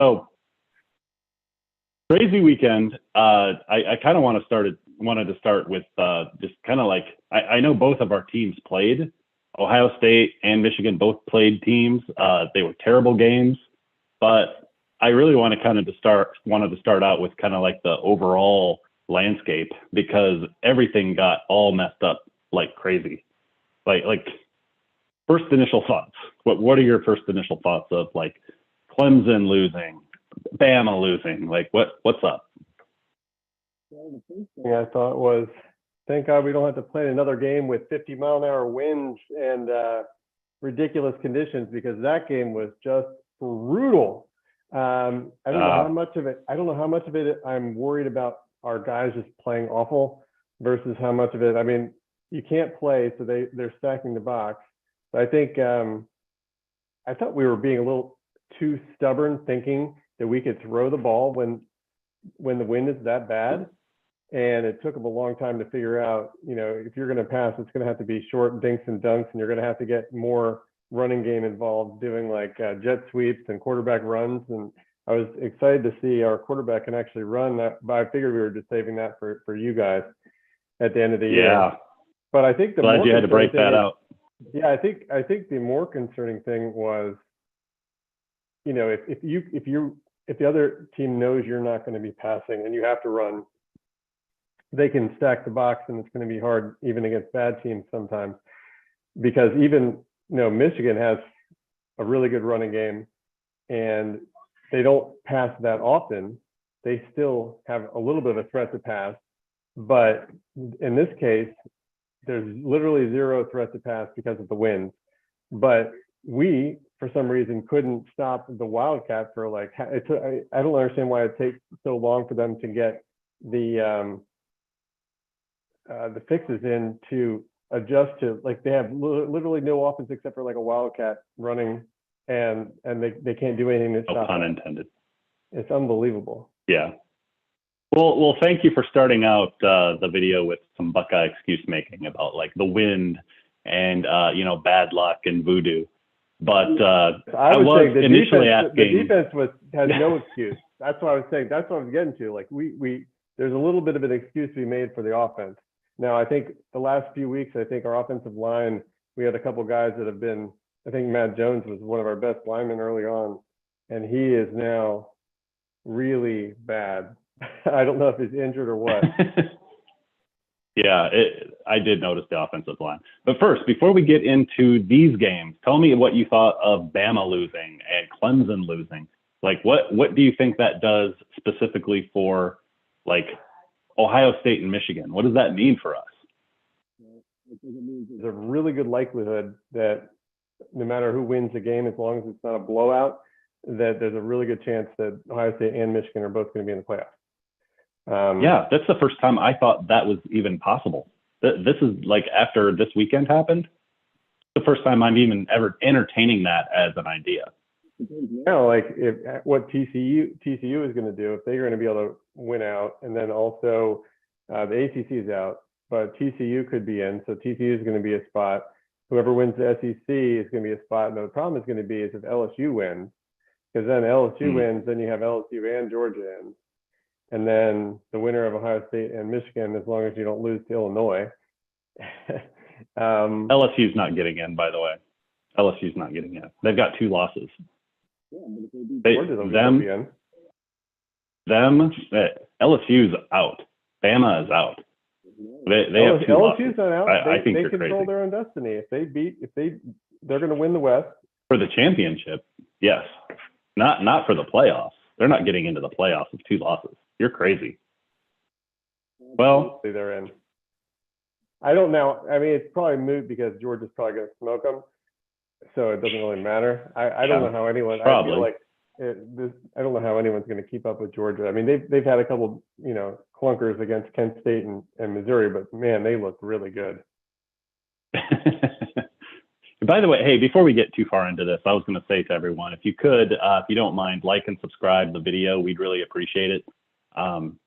So crazy weekend. I kind of wanted to start with just kind of like I know both of our teams played. Ohio State and Michigan both played teams. They were terrible games, but I really wanted to start out with kind of like the overall landscape because everything got all messed up like crazy. Like first initial thoughts. What are your first initial thoughts of like Clemson losing, Bama losing? Like what's up? Well, the first thing I thought was, thank God we don't have to play another game with 50-mile-an-hour winds and ridiculous conditions, because that game was just brutal. I don't know how much of it. I don't know how much of it I'm worried about our guys just playing awful versus how much of it. I mean, you can't play, so they're stacking the box. But I think I thought we were being a little too stubborn, thinking that we could throw the ball when the wind is that bad. And it took them a long time to figure out, if you're going to pass, it's going to have to be short dinks and dunks, and you're going to have to get more running game involved, doing like jet sweeps and quarterback runs. And I was excited to see our quarterback can actually run that, but I figured we were just saving that for you guys at the end of the year. Yeah. But I think glad you had to break that out. Yeah, I think the more concerning thing was, if the other team knows you're not going to be passing and you have to run, they can stack the box, and it's going to be hard even against bad teams sometimes, because even Michigan has a really good running game and they don't pass that often. They still have a little bit of a threat to pass, but in this case, there's literally zero threat to pass because of the wind. But we, for some reason, couldn't stop the Wildcat for like, I don't understand why it takes so long for them to get the fixes in to adjust to, like, they have literally no offense except for like a Wildcat running, and they can't do anything to stop. No pun intended. It's unbelievable. Yeah. Well, thank you for starting out the video with some Buckeye excuse making about like the wind and bad luck and voodoo. But I was saying the initially defense, asking. The defense has no excuse. That's what I was saying. That's what I was getting to. Like we there's a little bit of an excuse to be made for the offense. Now, I think the last few weeks, I think our offensive line, we had a couple guys that have been. I think Matt Jones was one of our best linemen early on, and he is now really bad. I don't know if he's injured or what. Yeah, I did notice the offensive line. But first, before we get into these games, tell me what you thought of Bama losing and Clemson losing. Like, what do you think that does specifically for, like, Ohio State and Michigan? What does that mean for us? I think it means there's a really good likelihood that no matter who wins the game, as long as it's not a blowout, that there's a really good chance that Ohio State and Michigan are both going to be in the playoffs. Yeah, that's the first time I thought that was even possible. This is like after this weekend happened, the first time I'm even ever entertaining that as an idea. Like what TCU is going to do, if they're going to be able to win out, and then also the ACC is out, but TCU could be in, so TCU is going to be a spot. Whoever wins the SEC is going to be a spot. And the problem is going to be is if LSU wins, because then LSU wins, then you have LSU and Georgia in. And then the winner of Ohio State and Michigan, as long as you don't lose to Illinois. LSU's not getting in, by the way. LSU's not getting in. They've got 2 losses. Yeah, but if they beat Georgia, they'll be in. LSU's out. Bama is out. They have 2 LSU's losses. not out. I think they you're control crazy. their own destiny. If they're going to win the West. For the championship, yes. Not for the playoffs. They're not getting into the playoffs with 2 losses. You're crazy. Well, they're in. I don't know. I mean, it's probably moot because Georgia's probably going to smoke them, so it doesn't really matter. I don't know how anyone. Probably. I feel like I don't know how anyone's going to keep up with Georgia. I mean, they've had a couple, clunkers against Kent State and Missouri, but man, they look really good. By the way, hey, before we get too far into this, I was going to say to everyone, if you could, if you don't mind, like and subscribe the video, we'd really appreciate it.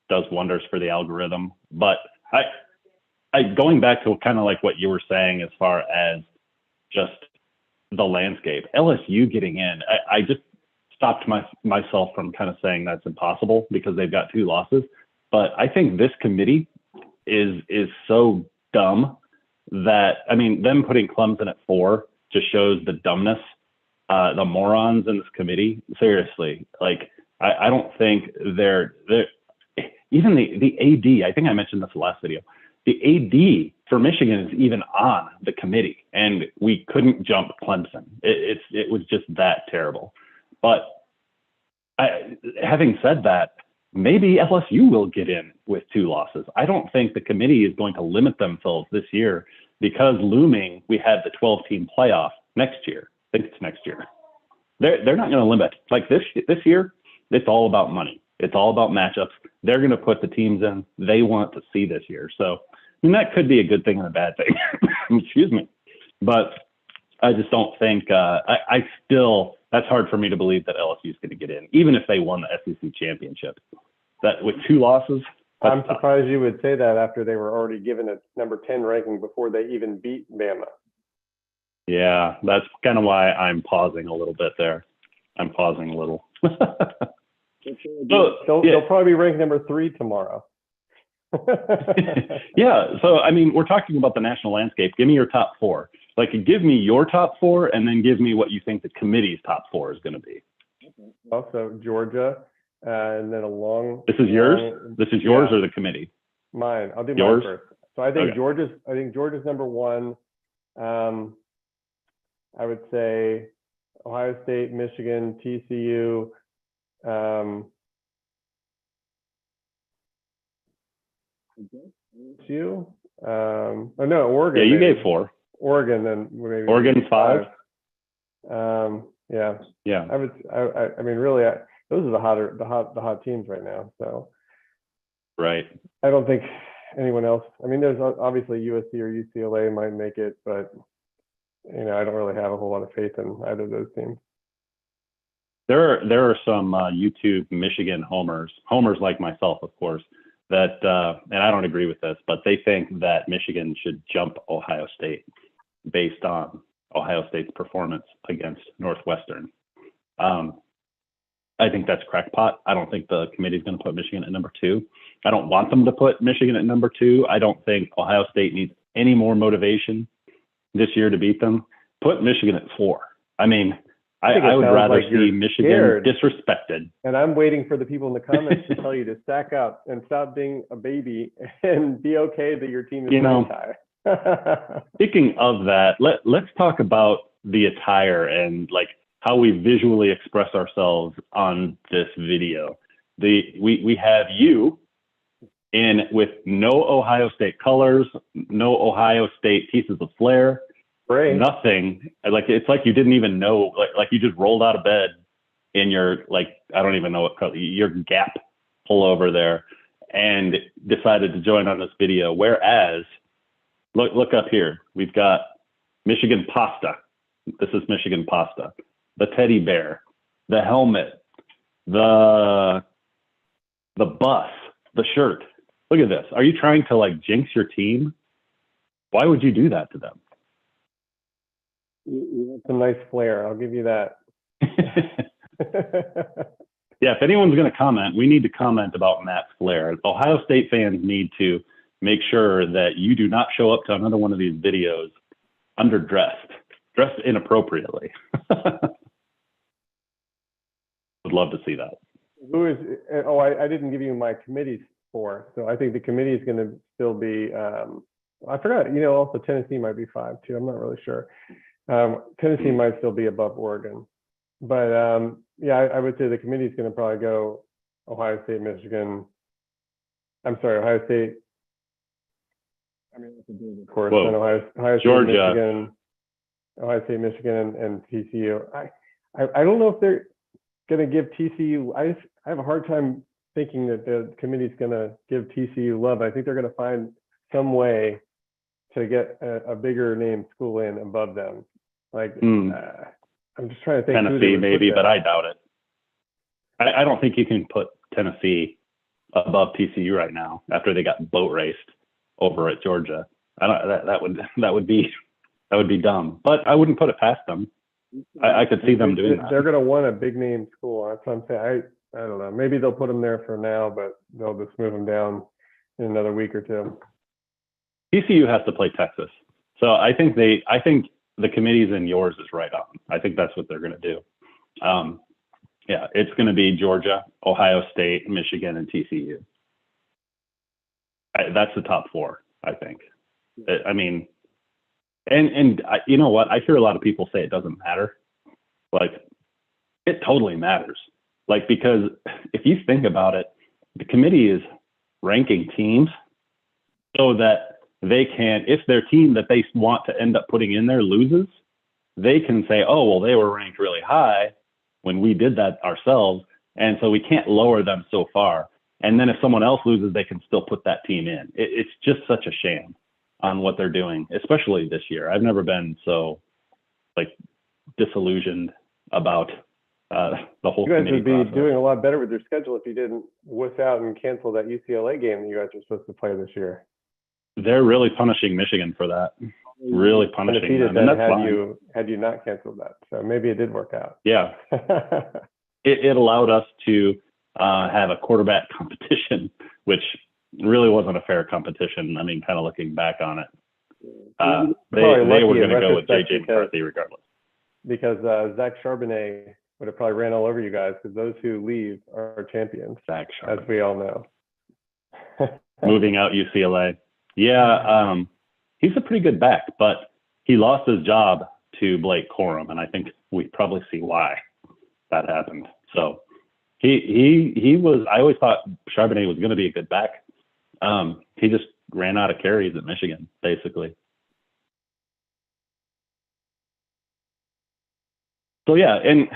Does wonders for the algorithm. But I going back to kind of like what you were saying as far as just the landscape, LSU getting in, I just stopped myself from kind of saying that's impossible because they've got 2 losses. But I think this committee is so dumb that, I mean, them putting Clemson at 4 just shows the dumbness, the morons in this committee. Seriously, like I don't think they're even the AD. I think I mentioned this last video. The AD for Michigan is even on the committee, and we couldn't jump Clemson. It was just that terrible. But having said that, maybe LSU will get in with 2 losses. I don't think the committee is going to limit themselves this year because looming, we had the 12-team playoff next year. I think it's next year. They're not going to limit. Like this year, it's all about money. It's all about matchups. They're going to put the teams in they want to see this year. So, I mean, that could be a good thing and a bad thing. Excuse me. But I just don't think, I still, that's hard for me to believe that LSU is going to get in, even if they won the SEC championship. That with 2 losses. I'm surprised you would say that after they were already given a number 10 ranking before they even beat Bama. Yeah, that's kind of why I'm pausing a little bit there. I'm pausing a little. They'll probably be ranked number 3 tomorrow. Yeah, so I mean, we're talking about the national landscape. Give me your top 4. Like, give me your top 4, and then give me what you think the committee's top 4 is going to be. Also, Georgia, and then a long. This is yours. This is yours or the committee? Mine. I'll do yours mine first. So I think okay. Georgia's number 1. I would say Ohio State, Michigan, TCU. Oregon. Yeah, you maybe. gave 4. Oregon, then maybe Oregon's 5. Yeah. I mean, really, those are the hot teams right now. So. Right. I don't think anyone else. I mean, there's obviously USC or UCLA might make it, but I don't really have a whole lot of faith in either of those teams. There are some YouTube Michigan homers like myself, of course, that, and I don't agree with this, but they think that Michigan should jump Ohio State based on Ohio State's performance against Northwestern. I think that's crackpot. I don't think the committee is going to put Michigan at number 2. I don't want them to put Michigan at number 2. I don't think Ohio State needs any more motivation this year to beat them. Put Michigan at 4. I mean, I would rather see Michigan disrespected. And I'm waiting for the people in the comments to tell you to stack up and stop being a baby and be okay that your team is high. Speaking of that, let's talk about the attire and like how we visually express ourselves on this video. We have you in with no Ohio State colors, no Ohio State pieces of flair. Right. Nothing. Like it's like you didn't even know. Like you just rolled out of bed in your I don't even know what color, your Gap pullover there, and decided to join on this video. Whereas, look up here. We've got Michigan pasta. This is Michigan pasta. The teddy bear, the helmet, the bus, the shirt. Look at this. Are you trying to jinx your team? Why would you do that to them? It's a nice flair. I'll give you that. Yeah, if anyone's going to comment, we need to comment about Matt's flair. Ohio State fans need to make sure that you do not show up to another one of these videos underdressed, dressed inappropriately. Would love to see that. Who is? Oh, I didn't give you my committees for. So I think the committee is going to still be. I forgot. Also Tennessee might be 5 too. I'm not really sure. Tennessee might still be above Oregon, but I would say the committee is going to probably go Ohio State, Michigan. I'm sorry, Ohio State. I mean, of course, then Ohio State, Georgia, Michigan, Ohio State, Michigan, and TCU. I don't know if they're going to give TCU. I have a hard time thinking that the committee is going to give TCU love. I think they're going to find some way to get a bigger name school in above them. I'm just trying to think. Tennessee maybe, but I doubt it. I don't think you can put Tennessee above TCU right now after they got boat raced over at Georgia. That would be dumb, but I wouldn't put it past them. I could see them doing that. They're going to want a big name school. That's what I'm saying. I don't know. Maybe they'll put them there for now, but they'll just move them down in another week or two. TCU has to play Texas, so I think the committee's in yours is right on. I think that's what they're going to do. Yeah, it's going to be Georgia, Ohio State, Michigan, and TCU. That's the top four, I think. I mean, and you know what? I hear a lot of people say it doesn't matter. Like, it totally matters. Like, because if you think about it, the committee is ranking teams so that they can, if their team that they want to end up putting in there loses, they can say, oh, well, they were ranked really high when we did that ourselves, and so we can't lower them so far. And then if someone else loses, they can still put that team in. It's just such a sham on what they're doing, especially this year. I've never been so like disillusioned about the whole. You guys would be process. doing a lot better with your schedule if you didn't wuss out and cancel that UCLA game that you guys are supposed to play this year. They're really punishing Michigan for that. Really punishing them, and that's had you not canceled that. So maybe it did work out. Yeah, it allowed us to have a quarterback competition, which really wasn't a fair competition. I mean, kind of looking back on it, they were going to go with JJ McCarthy regardless. Because Zach Charbonnet would have probably ran all over you guys, because those who leave are champions, as we all know. Moving out UCLA. Yeah, he's a pretty good back, but he lost his job to Blake Corum, and I think we probably see why that happened. So he was. I always thought Charbonnet was going to be a good back. He just ran out of carries at Michigan, basically. So yeah, and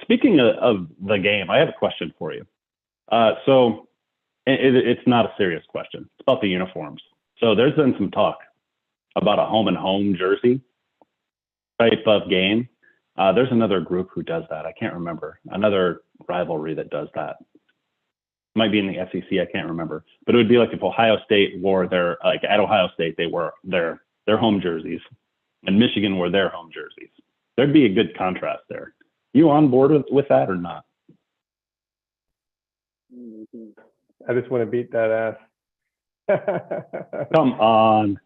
speaking of the game, I have a question for you. So it's not a serious question. It's about the uniforms. So there's been some talk about a home and home jersey type of game. There's another group who does that. I can't remember. Another rivalry that does that. Might be in the SEC. I can't remember. But it would be like if Ohio State wore their, like at Ohio State, they wore their home jerseys, and Michigan wore their home jerseys. There'd be a good contrast there. You on board with that or not? I just want to beat that ass. Come on.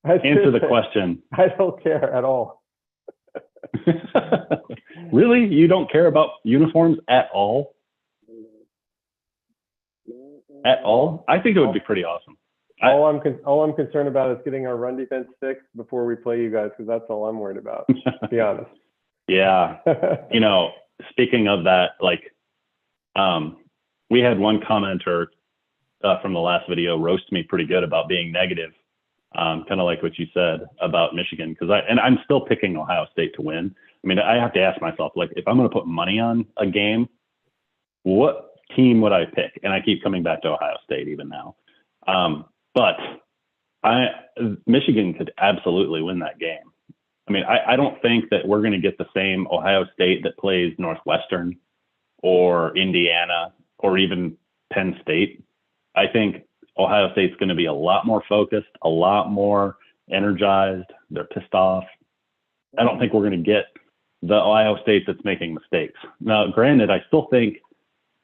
Answer the question. I don't care at all. Really? You don't care about uniforms at all? At all? I think it would be pretty awesome. All I'm concerned about is getting our run defense fixed before we play you guys, because that's all I'm worried about, to be honest. Yeah. You know, speaking of that, like, we had one commenter from the last video roast me pretty good about being negative, kind of like what you said about Michigan, because I'm still picking Ohio State to win. I mean, I have to ask myself, like, if I'm going to put money on a game, what team would I pick? And I keep coming back to Ohio State even now. But Michigan could absolutely win that game. I mean, I don't think that we're going to get the same Ohio State that plays Northwestern or Indiana or even Penn State. I think Ohio State's going to be a lot more focused, a lot more energized. They're pissed off. I don't think we're going to get the Ohio State that's making mistakes. Now, granted, I still think,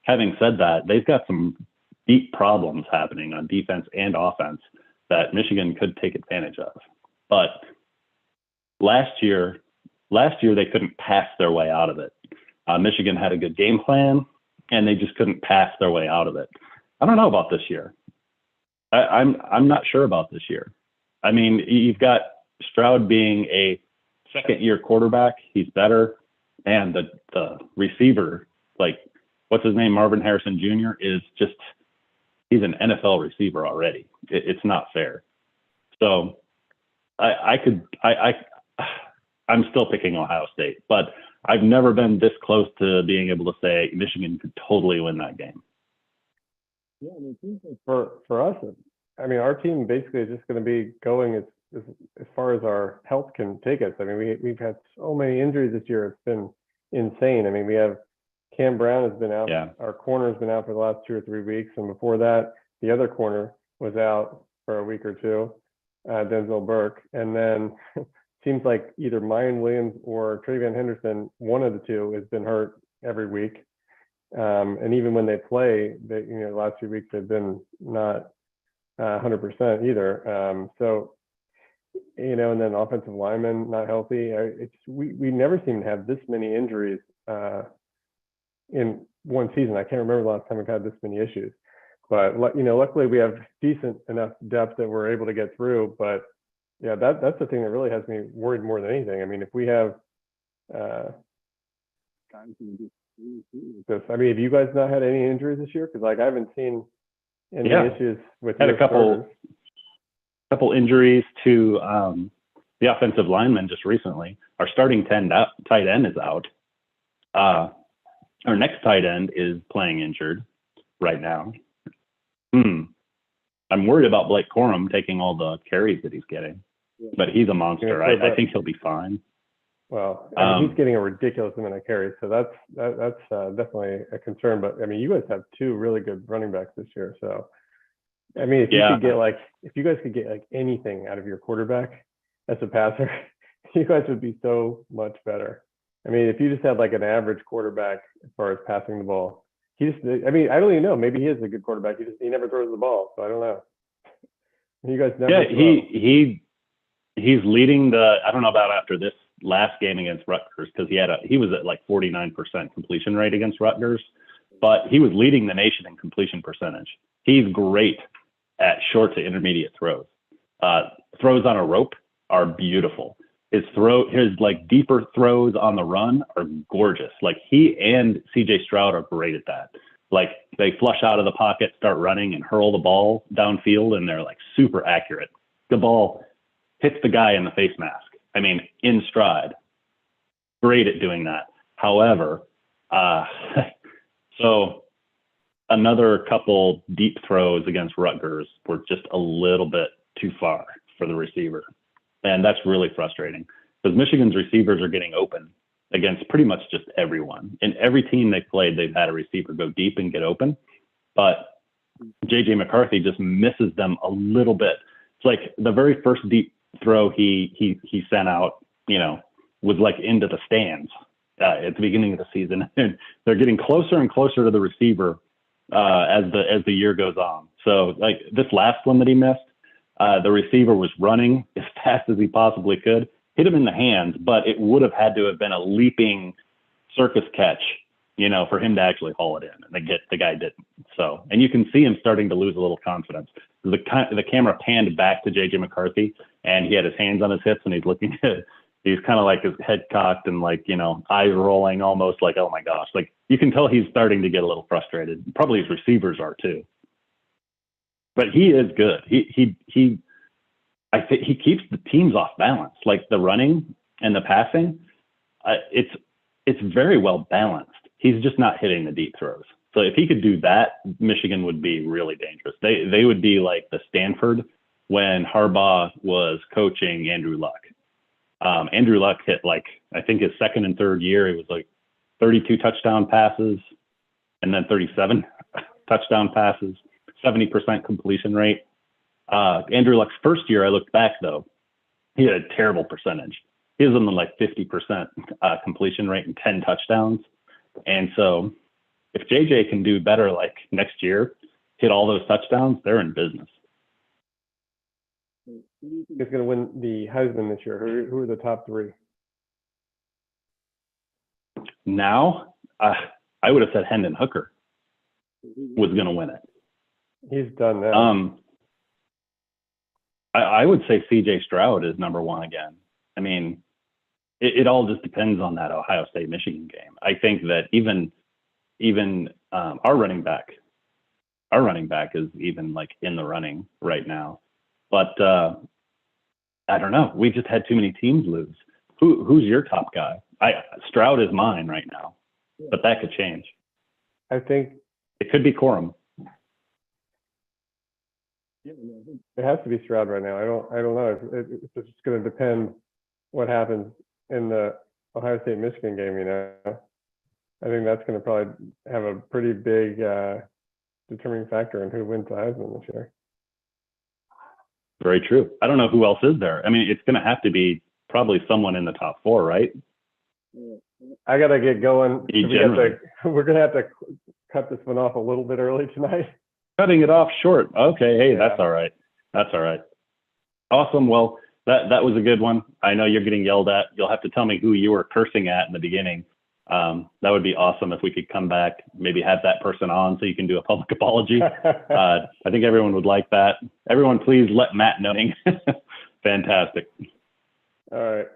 having said that, they've got some deep problems happening on defense and offense that Michigan could take advantage of. But last year they couldn't pass their way out of it. Michigan had a good game plan, and they just couldn't pass their way out of it. I don't know about this year. I'm not sure about this year. I mean, you've got Stroud being a second-year quarterback. He's better, and the receiver, like, what's his name, Marvin Harrison Jr., is just, he's an NFL receiver already. It's not fair. So I'm still picking Ohio State, but I've never been this close to being able to say Michigan could totally win that game. Yeah, I mean, for us, I mean, our team basically is just going to be going as far as our health can take us. I mean, we've had so many injuries this year. It's been insane. I mean, we have Cam Brown has been out. Yeah. Our corner has been out for the last 2 or 3 weeks, and before that, the other corner was out for a week or two, Denzel Burke, and then seems like either Mayan Williams or Travion Henderson, one of the two, has been hurt every week. And even when they play, the last few weeks they've been not 100% either. So, and then offensive linemen not healthy. We never seem to have this many injuries in one season. I can't remember the last time we've had this many issues. But luckily we have decent enough depth that we're able to get through. But yeah, that's the thing that really has me worried more than anything. I mean, if we have guys who just this, I mean, have you guys not had any injuries this year? Because I haven't seen any issues with had a couple injuries to the offensive linemen just recently. Our starting tight end is out. Our next tight end is playing injured right now. I'm worried about Blake Corum taking all the carries that he's getting, but he's a monster. I think he'll be fine. Well, he's getting a ridiculous amount of carries, so that's definitely a concern. But I mean, you guys have two really good running backs this year. So, I mean, if you guys could get anything out of your quarterback as a passer, you guys would be so much better. I mean, if you just had an average quarterback as far as passing the ball, I don't even know. Maybe he is a good quarterback. He never throws the ball, so I don't know. You guys never. Yeah, he's leading the. I don't know about after this last game against Rutgers, because he was at 49% completion rate against Rutgers, but he was leading the nation in completion percentage. He's great at short to intermediate throws. Throws on a rope are beautiful. His deeper throws on the run are gorgeous. He and CJ Stroud are great at that. They flush out of the pocket, start running, and hurl the ball downfield, and they're super accurate. The ball hits the guy in the face mask. I mean, in stride. Great at doing that. However, so another couple deep throws against Rutgers were just a little bit too far for the receiver. And that's really frustrating because Michigan's receivers are getting open against pretty much just everyone. In every team they've played, they've had a receiver go deep and get open. But J.J. McCarthy just misses them a little bit. It's the very first deep throw he sent out, was into the stands at the beginning of the season. And they're getting closer and closer to the receiver as the year goes on. So this last one that he missed, the receiver was running as fast as he possibly could, hit him in the hands, but it would have had to have been a leaping circus catch, for him to actually haul it in. And the guy didn't. So, and you can see him starting to lose a little confidence. The camera panned back to J.J. McCarthy, and he had his hands on his hips, and he's looking at, he's kind of his head cocked and eyes rolling, almost oh my gosh. You can tell he's starting to get a little frustrated. Probably his receivers are too. But he is good. I think he keeps the teams off balance. The running and the passing, it's very well balanced. He's just not hitting the deep throws. So if he could do that, Michigan would be really dangerous. They would be like the Stanford when Harbaugh was coaching Andrew Luck. Andrew Luck hit I think his second and third year, it was 32 touchdown passes and then 37 touchdown passes, 70% completion rate. Andrew Luck's first year, I looked back though, he had a terrible percentage. He was in the 50% completion rate and 10 touchdowns. And so if JJ can do better next year, hit all those touchdowns, they're in business. Who do you think is going to win the Heisman this year? Who are the top three? Now, I would have said Hendon Hooker was going to win it. He's done that. I would say CJ Stroud is number one again. I mean, it all just depends on that Ohio State Michigan game. I think that even our running back is even in the running right now. But I don't know. We've just had too many teams lose. Who's your top guy? Stroud is mine right now, but that could change. I think it could be Corum. Yeah, it has to be Stroud right now. I don't know. It's just going to depend what happens in the Ohio State Michigan game. I think that's going to probably have a pretty big determining factor in who wins the Heisman this year. Very true. I don't know who else is there. I mean, it's going to have to be probably someone in the top 4, right? I gotta get going. Generally. We're gonna have to cut this one off a little bit early tonight. Cutting it off short. Okay, hey, Yeah. that's all right. That's all right. Awesome. Well, that was a good one. I know you're getting yelled at. You'll have to tell me who you were cursing at in the beginning. That would be awesome if we could come back, maybe have that person on so you can do a public apology. I think everyone would like that. Everyone, please let Matt know. Fantastic. All right.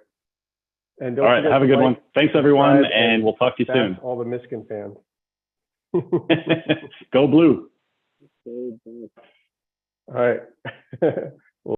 And all right, have a good one. Thanks, everyone, and we'll talk to you soon. All the Michigan fans. Go Blue. All right.